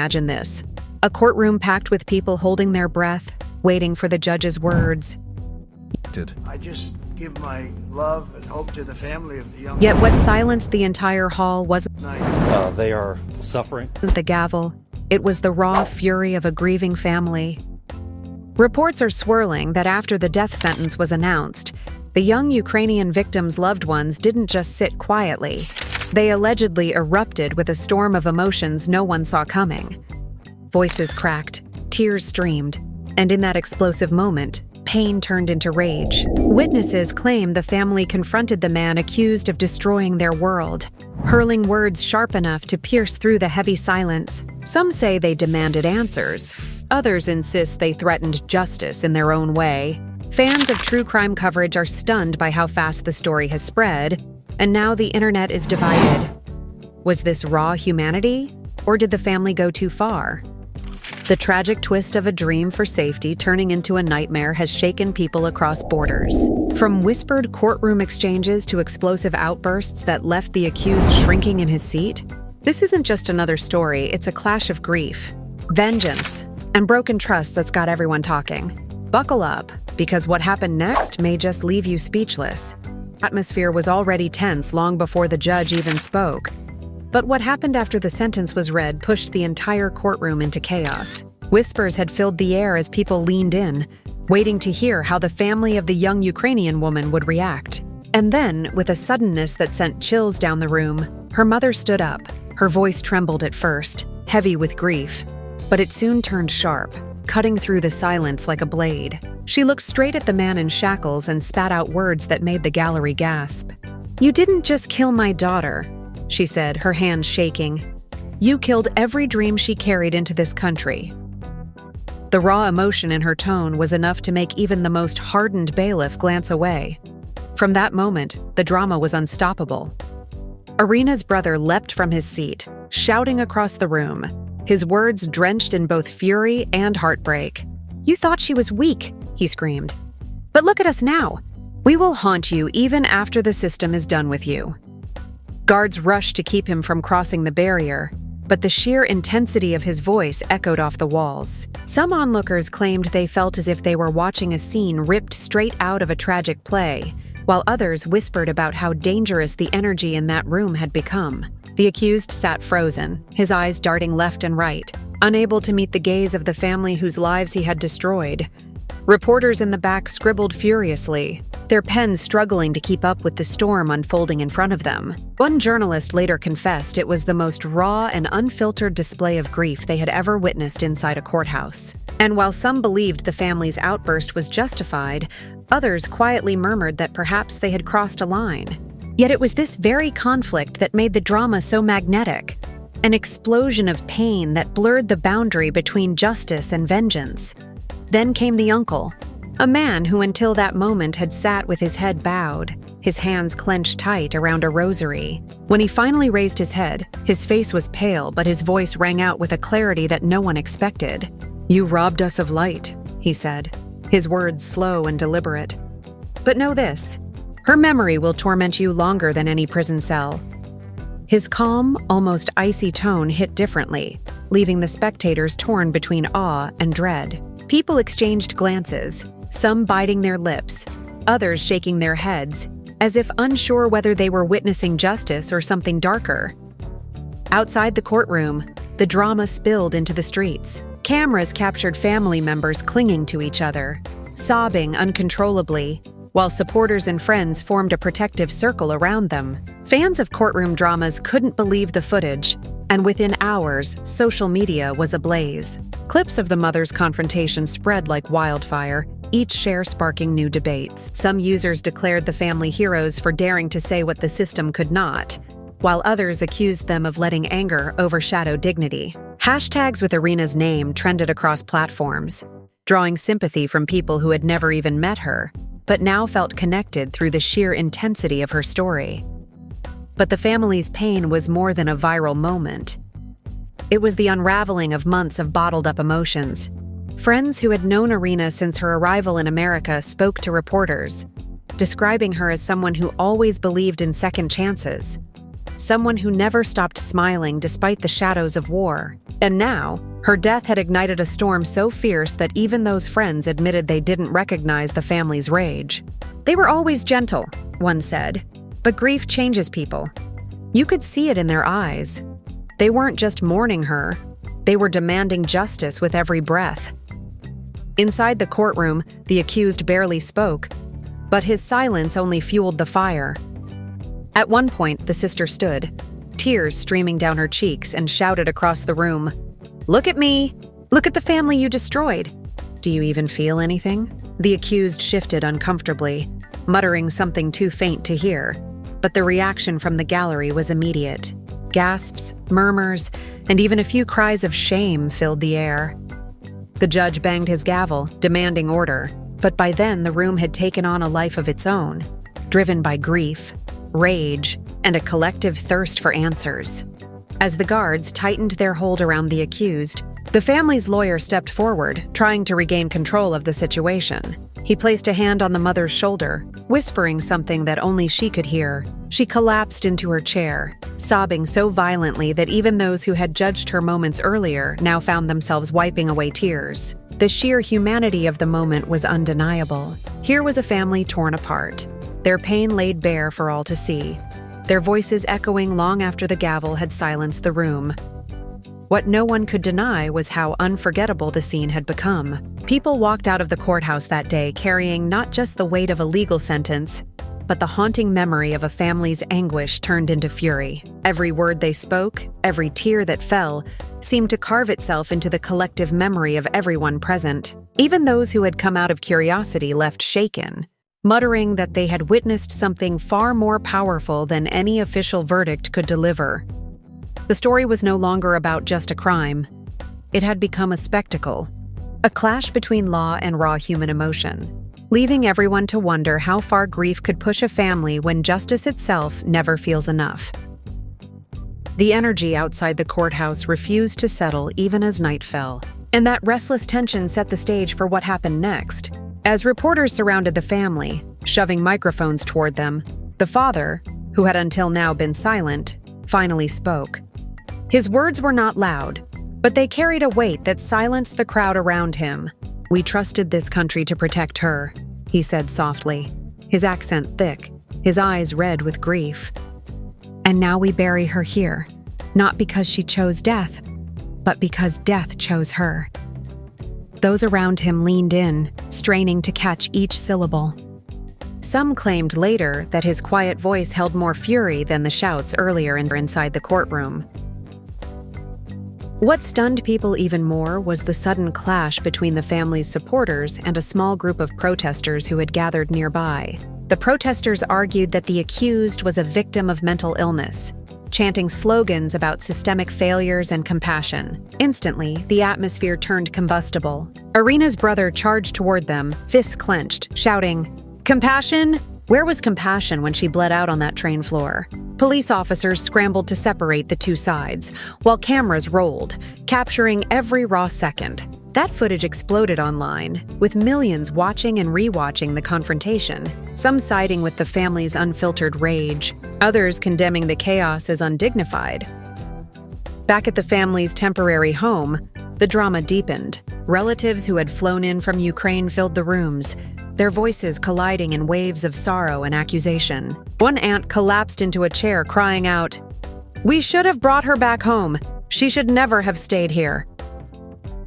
Imagine this. A courtroom packed with people holding their breath, waiting for the judge's words. I just give my love and hope to the family of the young. Yet what silenced the entire hall wasn't They are suffering. the gavel. It was the raw fury of a grieving family. Reports are swirling that after the death sentence was announced, the young Ukrainian victims' loved ones didn't just sit quietly. They allegedly erupted with a storm of emotions no one saw coming. Voices cracked, tears streamed, and in that explosive moment, pain turned into rage. Witnesses claim the family confronted the man accused of destroying their world, hurling words sharp enough to pierce through the heavy silence. Some say they demanded answers. Others insist they threatened justice in their own way. Fans of true crime coverage are stunned by how fast the story has spread, and now the internet is divided. Was this raw humanity, or did the family go too far? The tragic twist of a dream for safety turning into a nightmare has shaken people across borders. From whispered courtroom exchanges to explosive outbursts that left the accused shrinking in his seat, this isn't just another story, it's a clash of grief, vengeance, and broken trust that's got everyone talking. Buckle up, because what happened next may just leave you speechless. Atmosphere was already tense long before the judge even spoke. But what happened after the sentence was read pushed the entire courtroom into chaos. Whispers had filled the air as people leaned in, waiting to hear how the family of the young Ukrainian woman would react. And then, with a suddenness that sent chills down the room, her mother stood up. Her voice trembled at first, heavy with grief. But it soon turned sharp, cutting through the silence like a blade. She looked straight at the man in shackles and spat out words that made the gallery gasp. "You didn't just kill my daughter," she said, her hands shaking. "You killed every dream she carried into this country." The raw emotion in her tone was enough to make even the most hardened bailiff glance away. From that moment, the drama was unstoppable. Irina's brother leapt from his seat, shouting across the room, his words drenched in both fury and heartbreak. "You thought she was weak," he screamed. "But look at us now. We will haunt you even after the system is done with you." Guards rushed to keep him from crossing the barrier, but the sheer intensity of his voice echoed off the walls. Some onlookers claimed they felt as if they were watching a scene ripped straight out of a tragic play, while others whispered about how dangerous the energy in that room had become. The accused sat frozen, his eyes darting left and right, unable to meet the gaze of the family whose lives he had destroyed. Reporters in the back scribbled furiously, their pens struggling to keep up with the storm unfolding in front of them. One journalist later confessed it was the most raw and unfiltered display of grief they had ever witnessed inside a courthouse. And while some believed the family's outburst was justified, others quietly murmured that perhaps they had crossed a line. Yet it was this very conflict that made the drama so magnetic, an explosion of pain that blurred the boundary between justice and vengeance. Then came the uncle, a man who until that moment had sat with his head bowed, his hands clenched tight around a rosary. When he finally raised his head, his face was pale, but his voice rang out with a clarity that no one expected. "You robbed us of light," he said, his words slow and deliberate. "But know this, her memory will torment you longer than any prison cell." His calm, almost icy tone hit differently, leaving the spectators torn between awe and dread. People exchanged glances, some biting their lips, others shaking their heads, as if unsure whether they were witnessing justice or something darker. Outside the courtroom, the drama spilled into the streets. Cameras captured family members clinging to each other, sobbing uncontrollably, while supporters and friends formed a protective circle around them. Fans of courtroom dramas couldn't believe the footage, and within hours, social media was ablaze. Clips of the mother's confrontation spread like wildfire, each share sparking new debates. Some users declared the family heroes for daring to say what the system could not, while others accused them of letting anger overshadow dignity. Hashtags with Irina's name trended across platforms, drawing sympathy from people who had never even met her, but now felt connected through the sheer intensity of her story. But the family's pain was more than a viral moment. It was the unraveling of months of bottled-up emotions. Friends who had known Irina since her arrival in America spoke to reporters, describing her as someone who always believed in second chances. someone who never stopped smiling despite the shadows of war. And now, her death had ignited a storm so fierce that even those friends admitted they didn't recognize the family's rage. They were always gentle, one said, but grief changes people. You could see it in their eyes. They weren't just mourning her, they were demanding justice with every breath. Inside the courtroom, the accused barely spoke, but his silence only fueled the fire. At one point, the sister stood, tears streaming down her cheeks, and shouted across the room, "Look at me! Look at the family you destroyed! Do you even feel anything?" The accused shifted uncomfortably, muttering something too faint to hear, but the reaction from the gallery was immediate. Gasps, murmurs, and even a few cries of shame filled the air. The judge banged his gavel, demanding order, but by then the room had taken on a life of its own, driven by grief, rage, and a collective thirst for answers. As the guards tightened their hold around the accused, the family's lawyer stepped forward, trying to regain control of the situation. He placed a hand on the mother's shoulder, whispering something that only she could hear. She collapsed into her chair, sobbing so violently that even those who had judged her moments earlier now found themselves wiping away tears. The sheer humanity of the moment was undeniable. Here was a family torn apart, their pain laid bare for all to see, their voices echoing long after the gavel had silenced the room. What no one could deny was how unforgettable the scene had become. People walked out of the courthouse that day carrying not just the weight of a legal sentence, but the haunting memory of a family's anguish turned into fury. Every word they spoke, every tear that fell, seemed to carve itself into the collective memory of everyone present. Even those who had come out of curiosity left shaken, muttering that they had witnessed something far more powerful than any official verdict could deliver. The story was no longer about just a crime. It had become a spectacle, a clash between law and raw human emotion, leaving everyone to wonder how far grief could push a family when justice itself never feels enough. The energy outside the courthouse refused to settle even as night fell, and that restless tension set the stage for what happened next. As reporters surrounded the family, shoving microphones toward them, the father, who had until now been silent, finally spoke. His words were not loud, but they carried a weight that silenced the crowd around him. "We trusted this country to protect her," he said softly, his accent thick, his eyes red with grief. "And now we bury her here, not because she chose death, but because death chose her." Those around him leaned in, straining to catch each syllable. Some claimed later that his quiet voice held more fury than the shouts earlier inside the courtroom. What stunned people even more was the sudden clash between the family's supporters and a small group of protesters who had gathered nearby. The protesters argued that the accused was a victim of mental illness, chanting slogans about systemic failures and compassion. Instantly, the atmosphere turned combustible. Irina's brother charged toward them, fists clenched, shouting, "Compassion? Where was compassion when she bled out on that train floor?" Police officers scrambled to separate the two sides, while cameras rolled, capturing every raw second. That footage exploded online, with millions watching and rewatching the confrontation, some siding with the family's unfiltered rage, others condemning the chaos as undignified. Back at the family's temporary home, the drama deepened. Relatives who had flown in from Ukraine filled the rooms, their voices colliding in waves of sorrow and accusation. One aunt collapsed into a chair, crying out, "We should have brought her back home. She should never have stayed here."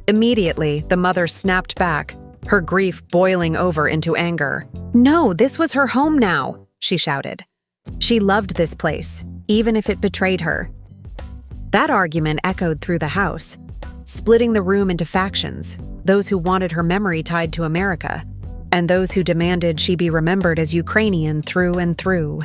Immediately, the mother snapped back, her grief boiling over into anger. "No, this was her home now," she shouted. She loved this place, even if it betrayed her. That argument echoed through the house, splitting the room into factions, those who wanted her memory tied to America, and those who demanded she be remembered as Ukrainian through and through.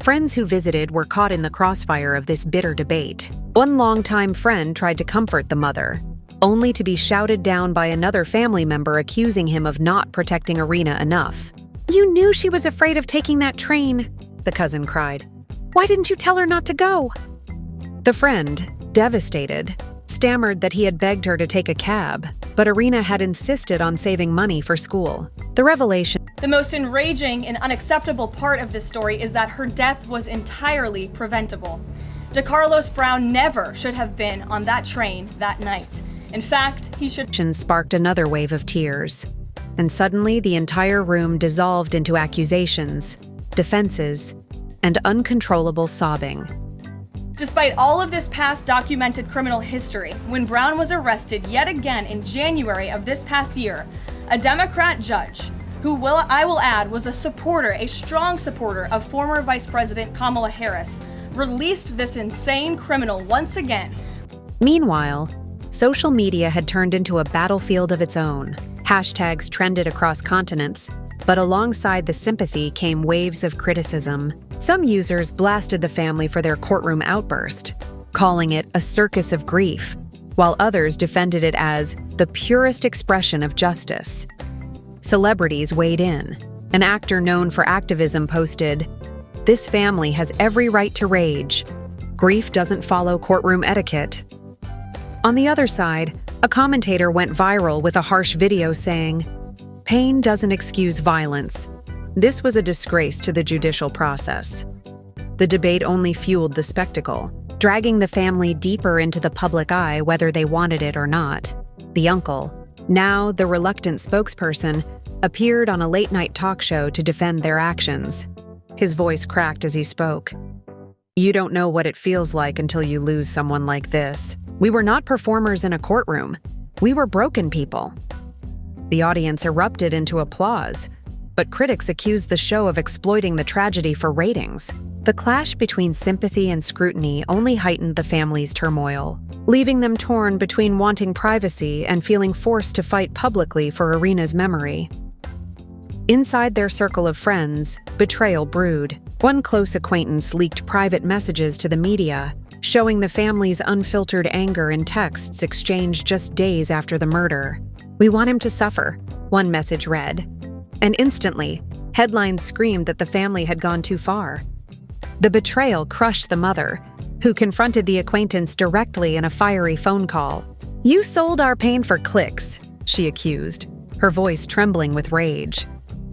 Friends who visited were caught in the crossfire of this bitter debate. One longtime friend tried to comfort the mother, only to be shouted down by another family member accusing him of not protecting Irina enough. "You knew she was afraid of taking that train," the cousin cried. "Why didn't you tell her not to go?" The friend, devastated, stammered that he had begged her to take a cab, but Irina had insisted on saving money for school. The revelation. The most enraging and unacceptable part of this story is that her death was entirely preventable. DeCarlos Brown never should have been on that train that night. In fact, he should... Sparked another wave of tears, and suddenly the entire room dissolved into accusations, defenses, and uncontrollable sobbing. Despite all of this past documented criminal history, when Brown was arrested yet again in January of this past year, a Democrat judge, who I will add was a strong supporter of former Vice President Kamala Harris, released this insane criminal once again. Meanwhile, social media had turned into a battlefield of its own. Hashtags trended across continents, but alongside the sympathy came waves of criticism. Some users blasted the family for their courtroom outburst, calling it a circus of grief, while others defended it as the purest expression of justice. Celebrities weighed in. An actor known for activism posted, "This family has every right to rage. Grief doesn't follow courtroom etiquette." On the other side, a commentator went viral with a harsh video saying, "Pain doesn't excuse violence. This was a disgrace to the judicial process." The debate only fueled the spectacle, dragging the family deeper into the public eye whether they wanted it or not. The uncle, now the reluctant spokesperson, appeared on a late-night talk show to defend their actions. His voice cracked as he spoke. "You don't know what it feels like until you lose someone like this. We were not performers in a courtroom. We were broken people." The audience erupted into applause, but critics accused the show of exploiting the tragedy for ratings. The clash between sympathy and scrutiny only heightened the family's turmoil, leaving them torn between wanting privacy and feeling forced to fight publicly for Irina's memory. Inside their circle of friends, betrayal brewed. One close acquaintance leaked private messages to the media, showing the family's unfiltered anger in texts exchanged just days after the murder. "We want him to suffer," one message read. And instantly, headlines screamed that the family had gone too far. The betrayal crushed the mother, who confronted the acquaintance directly in a fiery phone call. "You sold our pain for clicks," she accused, her voice trembling with rage.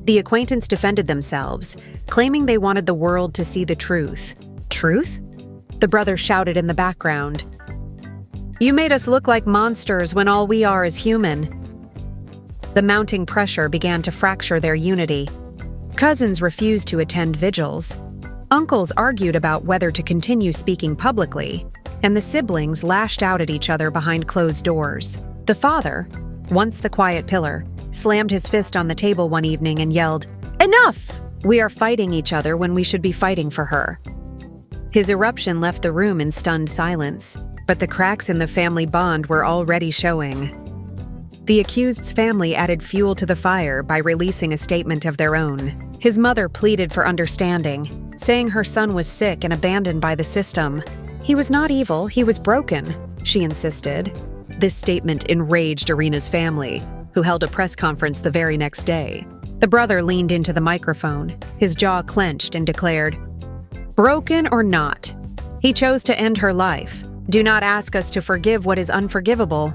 The acquaintance defended themselves, claiming they wanted the world to see the truth. "Truth?" The brother shouted in the background. "You made us look like monsters when all we are is human." The mounting pressure began to fracture their unity. Cousins refused to attend vigils. Uncles argued about whether to continue speaking publicly, and the siblings lashed out at each other behind closed doors. The father, once the quiet pillar, slammed his fist on the table one evening and yelled, "Enough! We are fighting each other when we should be fighting for her." His eruption left the room in stunned silence, but the cracks in the family bond were already showing. The accused's family added fuel to the fire by releasing a statement of their own. His mother pleaded for understanding, saying her son was sick and abandoned by the system. "He was not evil, he was broken," she insisted. This statement enraged Irina's family, who held a press conference the very next day. The brother leaned into the microphone, his jaw clenched, and declared, "Broken or not, he chose to end her life. Do not ask us to forgive what is unforgivable."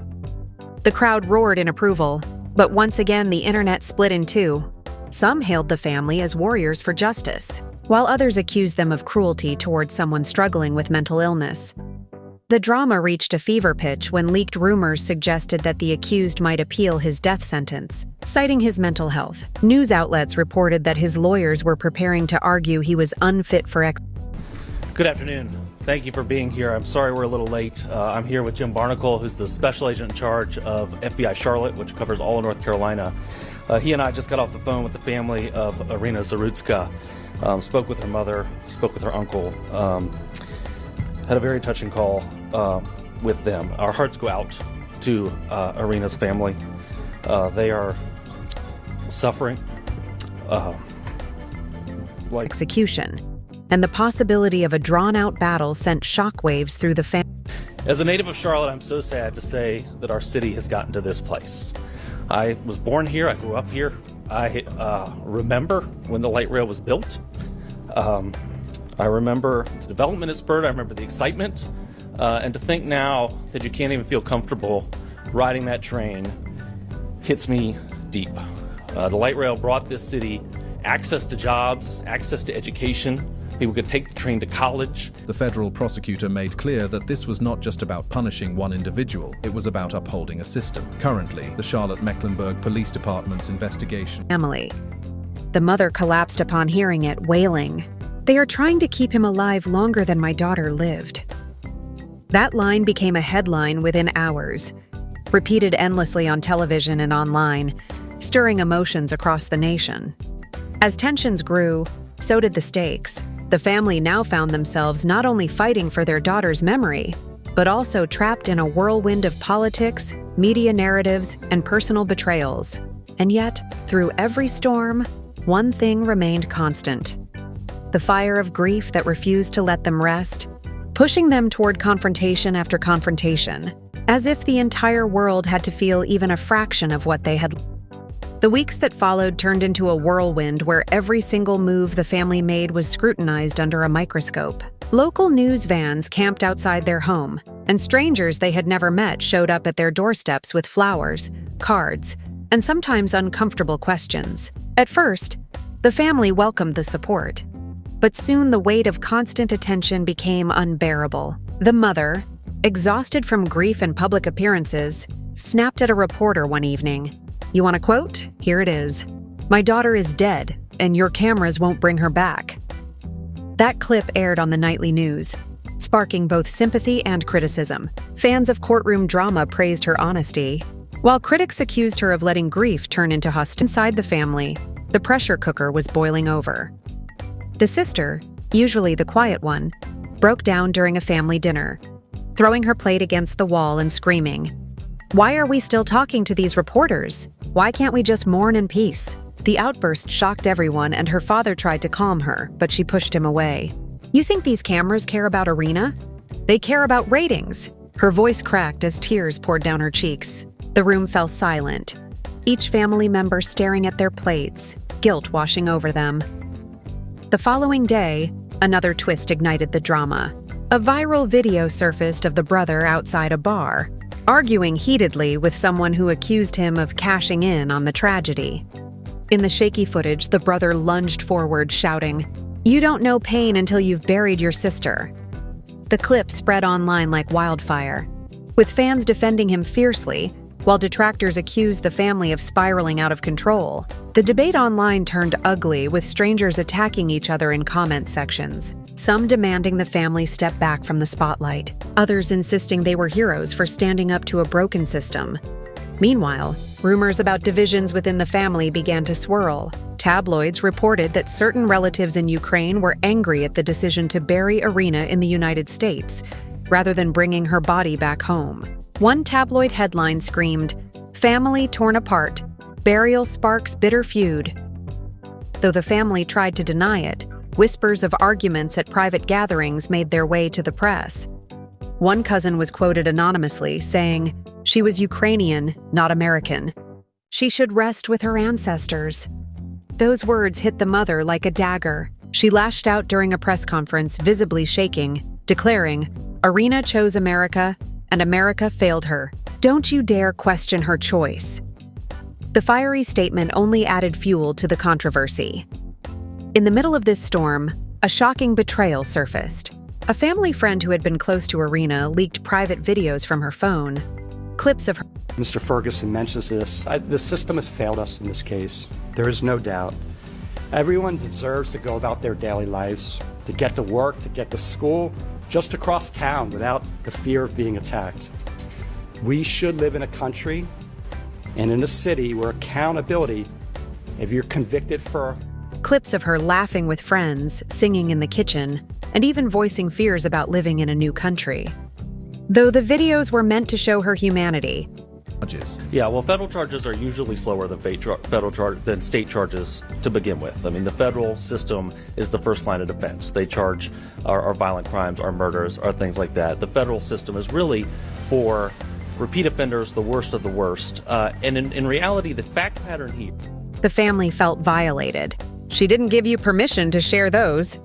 The crowd roared in approval, but once again the internet split in two. Some hailed the family as warriors for justice, while others accused them of cruelty towards someone struggling with mental illness. The drama reached a fever pitch when leaked rumors suggested that the accused might appeal his death sentence, citing his mental health. News outlets reported that his lawyers were preparing to argue he was unfit for Good afternoon. Thank you for being here. I'm sorry we're a little late. I'm here with Jim Barnacle, who's the special agent in charge of FBI Charlotte, which covers all of North Carolina. He and I just got off the phone with the family of Irina Zarutska, spoke with her mother, spoke with her uncle, had a very touching call with them. Our hearts go out to Irina's family. They are suffering. execution, and the possibility of a drawn-out battle sent shockwaves through the family. As a native of Charlotte, I'm so sad to say that our city has gotten to this place. I was born here, I grew up here. I remember when the light rail was built. I remember the development it spurred, I remember the excitement. And to think now that you can't even feel comfortable riding that train hits me deep. The light rail brought this city access to jobs, access to education. People could take the train to college. The federal prosecutor made clear that this was not just about punishing one individual, it was about upholding a system. Currently, the Charlotte-Mecklenburg Police Department's investigation. Family. The mother collapsed upon hearing it, wailing, "They are trying to keep him alive longer than my daughter lived." That line became a headline within hours, repeated endlessly on television and online, stirring emotions across the nation. As tensions grew, so did the stakes. The family now found themselves not only fighting for their daughter's memory, but also trapped in a whirlwind of politics, media narratives, and personal betrayals. And yet, through every storm, one thing remained constant: the fire of grief that refused to let them rest, pushing them toward confrontation after confrontation, as if the entire world had to feel even a fraction of what they had. The weeks that followed turned into a whirlwind where every single move the family made was scrutinized under a microscope. Local news vans camped outside their home, and strangers they had never met showed up at their doorsteps with flowers, cards, and sometimes uncomfortable questions. At first, the family welcomed the support, but soon the weight of constant attention became unbearable. The mother, exhausted from grief and public appearances, snapped at a reporter one evening. "You want a quote? Here it is. 'My daughter is dead, and your cameras won't bring her back.'" That clip aired on the nightly news, sparking both sympathy and criticism. Fans of courtroom drama praised her honesty, while critics accused her of letting grief turn into hostility. Inside the family, the pressure cooker was boiling over. The sister, usually the quiet one, broke down during a family dinner, throwing her plate against the wall and screaming, "Why are we still talking to these reporters? Why can't we just mourn in peace?" The outburst shocked everyone, and her father tried to calm her, but she pushed him away. "You think these cameras care about Irina? They care about ratings." Her voice cracked as tears poured down her cheeks. The room fell silent, each family member staring at their plates, guilt washing over them. The following day, another twist ignited the drama. A viral video surfaced of the brother outside a bar, arguing heatedly with someone who accused him of cashing in on the tragedy. In the shaky footage, the brother lunged forward, shouting, "You don't know pain until you've buried your sister." The clip spread online like wildfire, with fans defending him fiercely, while detractors accused the family of spiraling out of control. The debate online turned ugly, with strangers attacking each other in comment sections, some demanding the family step back from the spotlight, others insisting they were heroes for standing up to a broken system. Meanwhile, rumors about divisions within the family began to swirl. Tabloids reported that certain relatives in Ukraine were angry at the decision to bury Irina in the United States, rather than bringing her body back home. One tabloid headline screamed, "Family torn apart, burial sparks bitter feud." Though the family tried to deny it, whispers of arguments at private gatherings made their way to the press. One cousin was quoted anonymously, saying, "She was Ukrainian, not American. She should rest with her ancestors." Those words hit the mother like a dagger. She lashed out during a press conference, visibly shaking, declaring, "Irina chose America, and America failed her. Don't you dare question her choice." The fiery statement only added fuel to the controversy. In the middle of this storm, a shocking betrayal surfaced. A family friend who had been close to Irina leaked private videos from her phone, clips of her. Mr. Ferguson mentions this. The system has failed us in this case. There is no doubt. Everyone deserves to go about their daily lives, to get to work, to get to school, just to cross town without the fear of being attacked. We should live in a country and in a city where accountability, if you're convicted for... Clips of her laughing with friends, singing in the kitchen, and even voicing fears about living in a new country. Though the videos were meant to show her humanity. Yeah, well, federal charges are usually slower than than state charges to begin with. I mean, the federal system is the first line of defense. They charge our violent crimes, our murders, our things like that. The federal system is really for repeat offenders, the worst of the worst. And in reality, the fact pattern here. The family felt violated. She didn't give you permission to share those.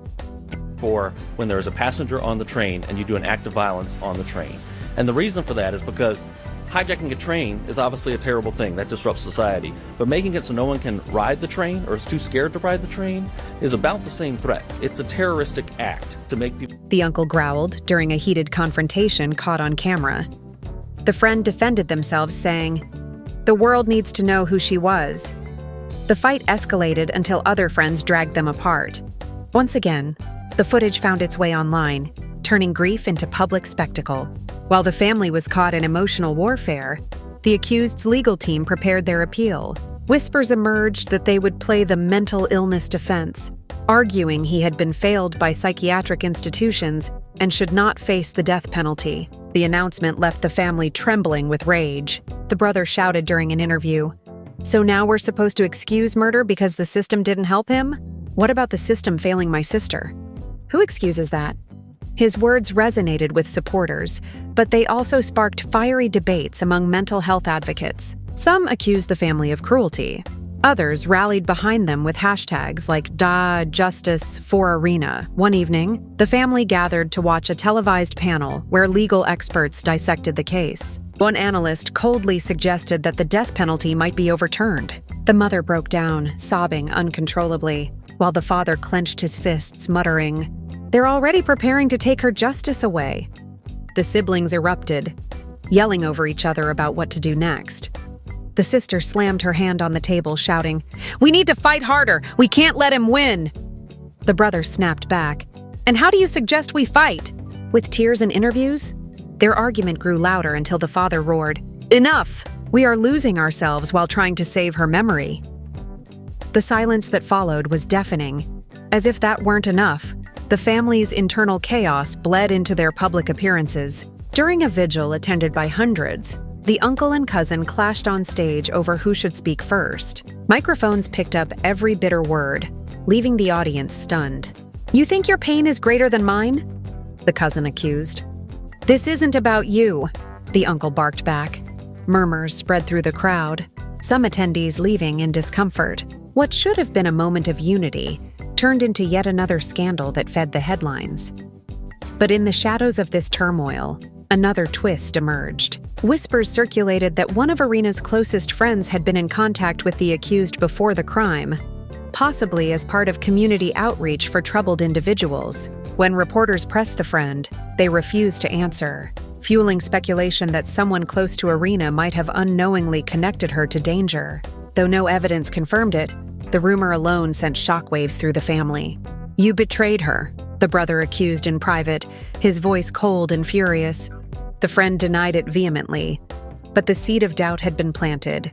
For when there's a passenger on the train and you do an act of violence on the train. And the reason for that is because Hijacking a train is obviously a terrible thing that disrupts society, but making it so no one can ride the train or is too scared to ride the train is about the same threat. It's a terroristic act to make people. The uncle growled during a heated confrontation caught on camera. The friend defended themselves, saying, "The world needs to know who she was." The fight escalated until other friends dragged them apart. Once again, the footage found its way online, turning grief into public spectacle. While the family was caught in emotional warfare, the accused's legal team prepared their appeal. Whispers emerged that they would play the mental illness defense, arguing he had been failed by psychiatric institutions and should not face the death penalty. The announcement left the family trembling with rage. The brother shouted during an interview, "So now we're supposed to excuse murder because the system didn't help him? What about the system failing my sister? Who excuses that?" His words resonated with supporters, but they also sparked fiery debates among mental health advocates. Some accused the family of cruelty. Others rallied behind them with hashtags like #Justice for Arena. One evening, the family gathered to watch a televised panel where legal experts dissected the case. One analyst coldly suggested that the death penalty might be overturned. The mother broke down, sobbing uncontrollably, while the father clenched his fists, muttering, "They're already preparing to take her justice away." The siblings erupted, yelling over each other about what to do next. The sister slammed her hand on the table, shouting, "We need to fight harder! We can't let him win!" The brother snapped back, "And how do you suggest we fight? With tears and interviews?" Their argument grew louder until the father roared, "Enough! We are losing ourselves while trying to save her memory." The silence that followed was deafening. As if that weren't enough, the family's internal chaos bled into their public appearances. During a vigil attended by hundreds, the uncle and cousin clashed on stage over who should speak first. Microphones picked up every bitter word, leaving the audience stunned. "You think your pain is greater than mine?" the cousin accused. "This isn't about you," the uncle barked back. Murmurs spread through the crowd, some attendees leaving in discomfort. What should have been a moment of unity turned into yet another scandal that fed the headlines. But in the shadows of this turmoil, another twist emerged. Whispers circulated that one of Arena's closest friends had been in contact with the accused before the crime, possibly as part of community outreach for troubled individuals. When reporters pressed the friend, they refused to answer, fueling speculation that someone close to Arena might have unknowingly connected her to danger. Though no evidence confirmed it, the rumor alone sent shockwaves through the family. "You betrayed her," the brother accused in private, his voice cold and furious. The friend denied it vehemently, but the seed of doubt had been planted.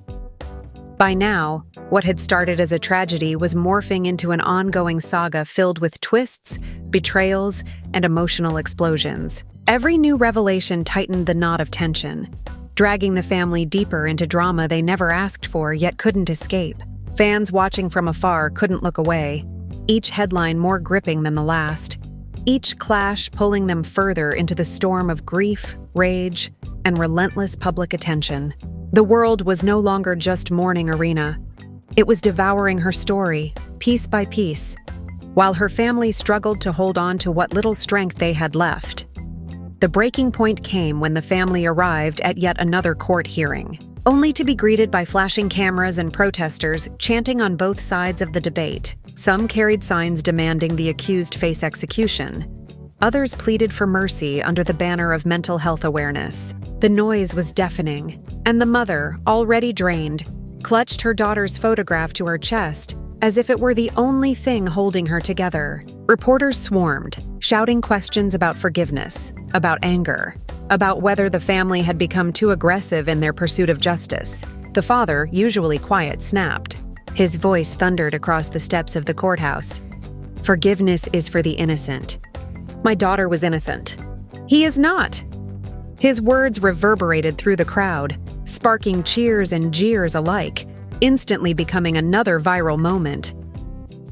By now, what had started as a tragedy was morphing into an ongoing saga filled with twists, betrayals, and emotional explosions. Every new revelation tightened the knot of tension, dragging the family deeper into drama they never asked for yet couldn't escape. Fans watching from afar couldn't look away, each headline more gripping than the last, each clash pulling them further into the storm of grief, rage, and relentless public attention. The world was no longer just mourning Arena. It was devouring her story, piece by piece, while her family struggled to hold on to what little strength they had left. The breaking point came when the family arrived at yet another court hearing, only to be greeted by flashing cameras and protesters chanting on both sides of the debate. Some carried signs demanding the accused face execution. Others pleaded for mercy under the banner of mental health awareness. The noise was deafening, and the mother, already drained, clutched her daughter's photograph to her chest as if it were the only thing holding her together. Reporters swarmed, shouting questions about forgiveness, about anger, about whether the family had become too aggressive in their pursuit of justice. The father, usually quiet, snapped. His voice thundered across the steps of the courthouse. "Forgiveness is for the innocent. My daughter was innocent. He is not." His words reverberated through the crowd, sparking cheers and jeers alike, instantly becoming another viral moment.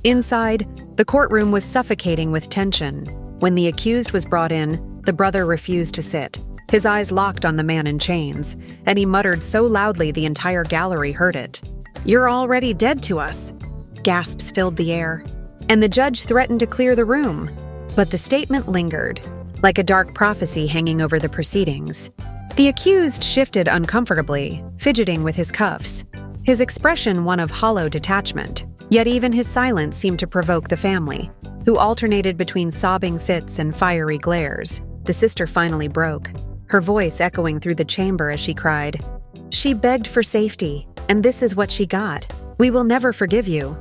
Inside, the courtroom was suffocating with tension. When the accused was brought in, the brother refused to sit. His eyes locked on the man in chains, and he muttered so loudly the entire gallery heard it. "You're already dead to us." Gasps filled the air, and the judge threatened to clear the room. But the statement lingered, like a dark prophecy hanging over the proceedings. The accused shifted uncomfortably, fidgeting with his cuffs, his expression one of hollow detachment. Yet even his silence seemed to provoke the family, who alternated between sobbing fits and fiery glares. The sister finally broke, her voice echoing through the chamber as she cried, "She begged for safety, and this is what she got. We will never forgive you."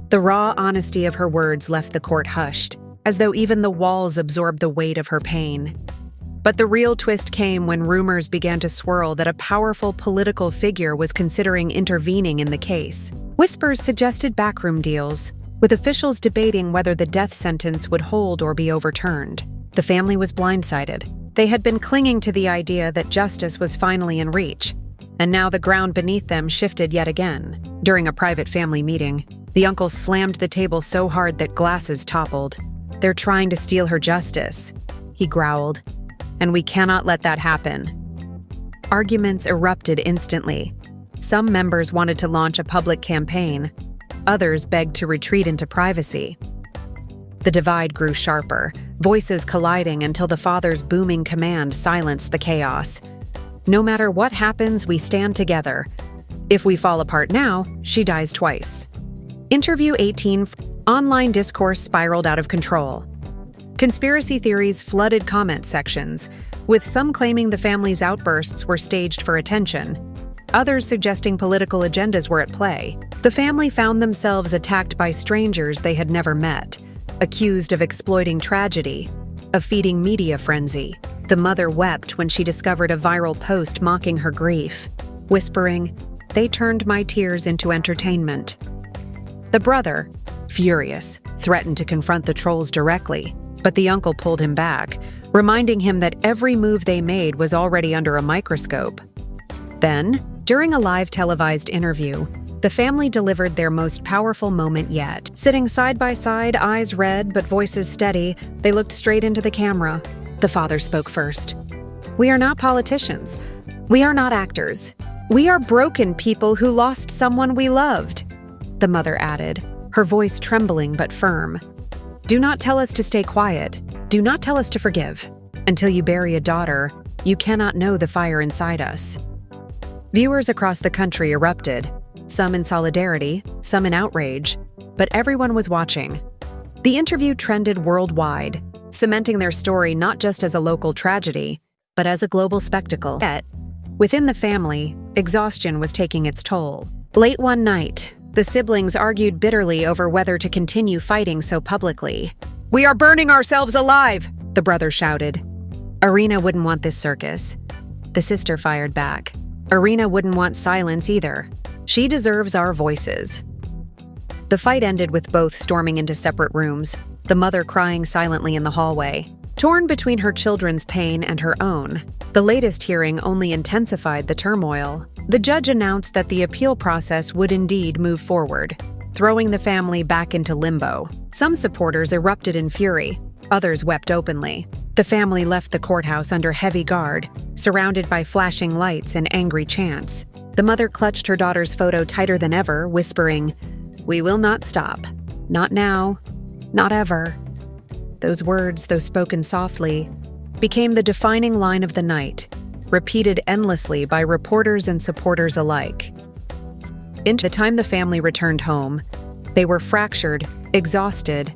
The raw honesty of her words left the court hushed, as though even the walls absorbed the weight of her pain. But the real twist came when rumors began to swirl that a powerful political figure was considering intervening in the case. Whispers suggested backroom deals, with officials debating whether the death sentence would hold or be overturned. The family was blindsided. They had been clinging to the idea that justice was finally in reach, and now the ground beneath them shifted yet again. During a private family meeting, the uncle slammed the table so hard that glasses toppled. "They're trying to steal her justice," he growled, "and we cannot let that happen." Arguments erupted instantly. Some members wanted to launch a public campaign. Others begged to retreat into privacy. The divide grew sharper, voices colliding until the father's booming command silenced the chaos. "No matter what happens, we stand together. If we fall apart now, she dies twice." Interview 18. Online discourse spiraled out of control. Conspiracy theories flooded comment sections, with some claiming the family's outbursts were staged for attention, others suggesting political agendas were at play. The family found themselves attacked by strangers they had never met, accused of exploiting tragedy, of feeding media frenzy. The mother wept when she discovered a viral post mocking her grief, whispering, "They turned my tears into entertainment." The brother, furious, threatened to confront the trolls directly, but the uncle pulled him back, reminding him that every move they made was already under a microscope. Then, during a live televised interview, the family delivered their most powerful moment yet. Sitting side by side, eyes red but voices steady, they looked straight into the camera. The father spoke first. "We are not politicians. We are not actors. We are broken people who lost someone we loved," the mother added, her voice trembling but firm. "Do not tell us to stay quiet. Do not tell us to forgive. Until you bury a daughter, you cannot know the fire inside us." Viewers across the country erupted, some in solidarity, some in outrage, but everyone was watching. The interview trended worldwide, cementing their story not just as a local tragedy, but as a global spectacle. Yet, within the family, exhaustion was taking its toll. Late one night, the siblings argued bitterly over whether to continue fighting so publicly. "We are burning ourselves alive!" the brother shouted. "Irina wouldn't want this circus," the sister fired back. "Irina wouldn't want silence either. She deserves our voices." The fight ended with both storming into separate rooms, the mother crying silently in the hallway. Torn between her children's pain and her own, the latest hearing only intensified the turmoil. The judge announced that the appeal process would indeed move forward, throwing the family back into limbo. Some supporters erupted in fury, others wept openly. The family left the courthouse under heavy guard, surrounded by flashing lights and angry chants. The mother clutched her daughter's photo tighter than ever, whispering, "We will not stop. Not now. Not ever." Those words, though spoken softly, became the defining line of the night, repeated endlessly by reporters and supporters alike. Into the time the family returned home, they were fractured, exhausted,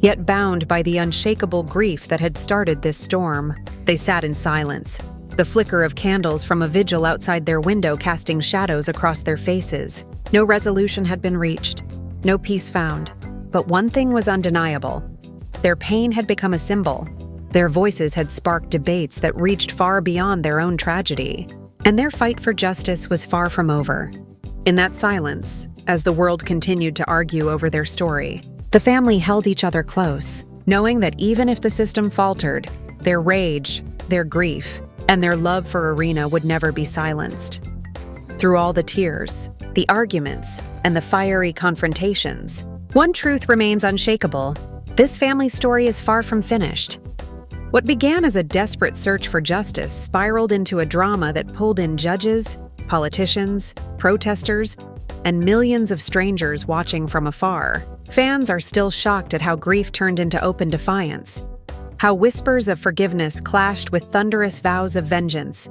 yet bound by the unshakable grief that had started this storm. They sat in silence, the flicker of candles from a vigil outside their window casting shadows across their faces. No resolution had been reached, no peace found, but one thing was undeniable. Their pain had become a symbol. Their voices had sparked debates that reached far beyond their own tragedy, and their fight for justice was far from over. In that silence, as the world continued to argue over their story, the family held each other close, knowing that even if the system faltered, their rage, their grief, and their love for Irina would never be silenced. Through all the tears, the arguments, and the fiery confrontations, one truth remains unshakable: this family story is far from finished. What began as a desperate search for justice spiraled into a drama that pulled in judges, politicians, protesters, and millions of strangers watching from afar. Fans are still shocked at how grief turned into open defiance, how whispers of forgiveness clashed with thunderous vows of vengeance,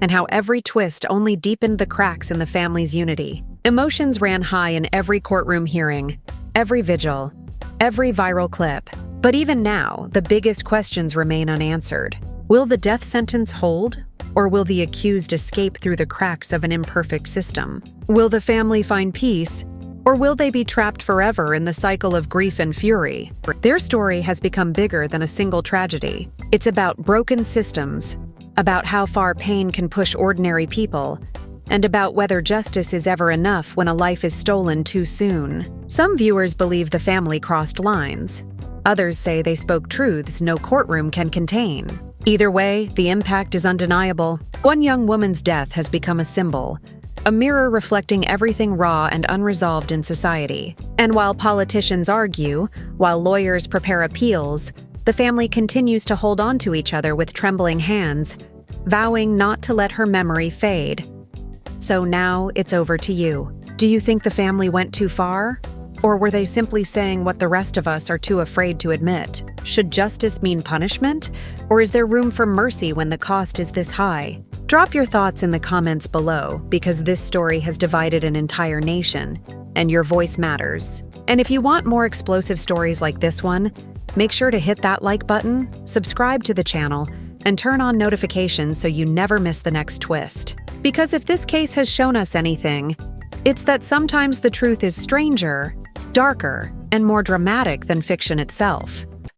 and how every twist only deepened the cracks in the family's unity. Emotions ran high in every courtroom hearing, every vigil, every viral clip. But even now, the biggest questions remain unanswered. Will the death sentence hold? Or will the accused escape through the cracks of an imperfect system? Will the family find peace? Or will they be trapped forever in the cycle of grief and fury? Their story has become bigger than a single tragedy. It's about broken systems, about how far pain can push ordinary people, and about whether justice is ever enough when a life is stolen too soon. Some viewers believe the family crossed lines. Others say they spoke truths no courtroom can contain. Either way, the impact is undeniable. One young woman's death has become a symbol, a mirror reflecting everything raw and unresolved in society. And while politicians argue, while lawyers prepare appeals, the family continues to hold on to each other with trembling hands, vowing not to let her memory fade. So now it's over to you. Do you think the family went too far? Or were they simply saying what the rest of us are too afraid to admit? Should justice mean punishment? Or is there room for mercy when the cost is this high? Drop your thoughts in the comments below, because this story has divided an entire nation, and your voice matters. And if you want more explosive stories like this one, make sure to hit that like button, subscribe to the channel, and turn on notifications so you never miss the next twist. Because if this case has shown us anything, it's that sometimes the truth is stranger, darker, and more dramatic than fiction itself.